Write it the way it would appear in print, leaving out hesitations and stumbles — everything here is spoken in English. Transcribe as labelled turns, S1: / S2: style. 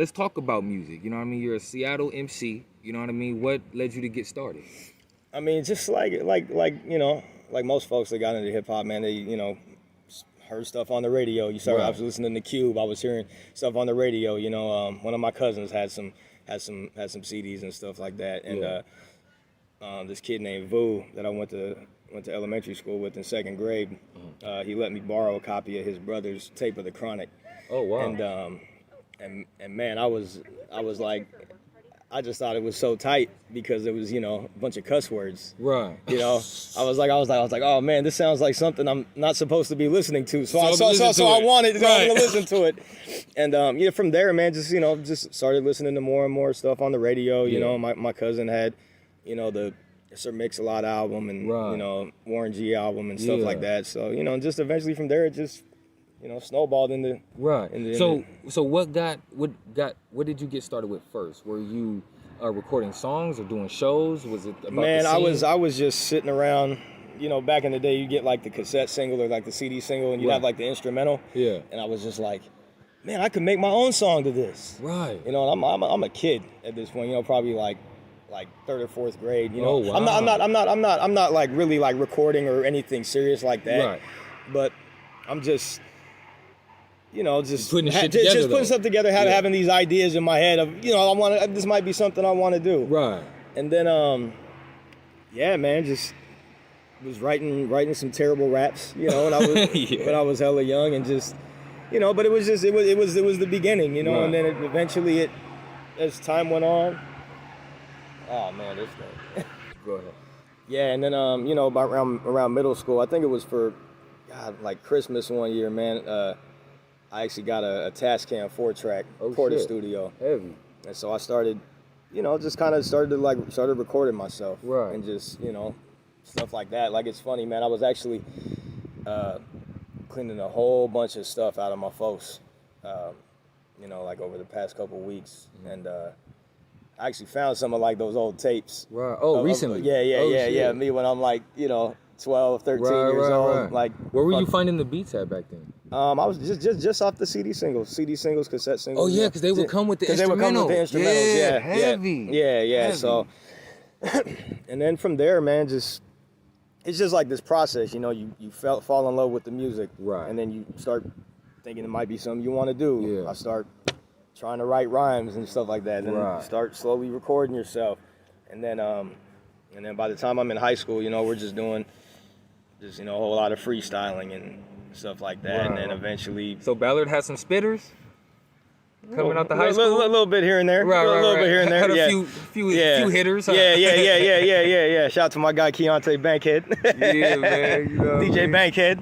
S1: let's talk about music. You know what I mean? You're a Seattle MC. You know what I mean? What led you to get started?
S2: I mean, just like you know, like most folks that got into hip hop, man, they heard stuff on the radio. I was listening to Cube. I was hearing stuff on the radio. You know, one of my cousins had some CDs and stuff like that. And this kid named Vu that I went to elementary school with in second grade, he let me borrow a copy of his brother's tape of the Chronic.
S1: Oh wow!
S2: And man, I was like, I just thought it was so tight because it was, a bunch of cuss words.
S1: Right.
S2: You know, I was like, oh man, this sounds like something I'm not supposed to be listening to. So I wanted to listen to it. And from there, man, just started listening to more and more stuff on the radio. You know, my cousin had, the Sir Mix-a-Lot album and Warren G album and stuff like that. So just eventually from there, it just snowballed into
S1: So what did you get started with first? Were you recording songs or doing shows? Was it about
S2: Man,
S1: the scene?
S2: I was just sitting around. Back in the day, you get like the cassette single or like the CD single, and you have like the instrumental.
S1: Yeah.
S2: And I was just like, man, I could make my own song to this.
S1: Right.
S2: And I'm a kid at this point. Probably like third or fourth grade.
S1: Oh, wow.
S2: I'm not like really like recording or anything serious like that.
S1: Right.
S2: But I'm just. Just
S1: putting stuff
S2: together, having these ideas in my head of, this might be something I want to do.
S1: Right.
S2: And then, man, just was writing some terrible raps, when I was hella young and just, but it was the beginning,
S1: Right.
S2: And then eventually as time went on, oh man, this thing.
S1: Go ahead.
S2: Yeah, and then, about around middle school, I think it was for, God, like Christmas one year, man, I actually got a Tascam 4-track Porta Studio.
S1: Heavy.
S2: And so I started, just kind of started recording myself.
S1: Right.
S2: And just, stuff like that. Like, it's funny, man. I was actually cleaning a whole bunch of stuff out of my folks, like over the past couple of weeks. And I actually found some of like those old tapes.
S1: Right. Oh, recently?
S2: Yeah. Me when I'm like, 12, 13 years old.
S1: Right.
S2: Like,
S1: where were you finding the beats at back then?
S2: I was just off the CD singles, cassette singles.
S1: Oh yeah, because they would come with the instrumental.
S2: They would come with the instrumentals. Yeah,
S1: heavy.
S2: Yeah.
S1: Heavy.
S2: So, and then from there, man, it's just like this process. You fall in love with the music,
S1: right?
S2: And then you start thinking it might be something you want to do.
S1: Yeah.
S2: I start trying to write rhymes and stuff like that, and you start slowly recording yourself, and then by the time I'm in high school, we're just doing a whole lot of freestyling and stuff like that, and then eventually.
S1: So Ballard had some spitters coming out the high school.
S2: A little bit here and there.
S1: Right,
S2: a little bit here and there.
S1: Had a few hitters. Huh?
S2: Yeah. Shout out to my guy Keontae Bankhead.
S1: Yeah, man.
S2: DJ Bankhead.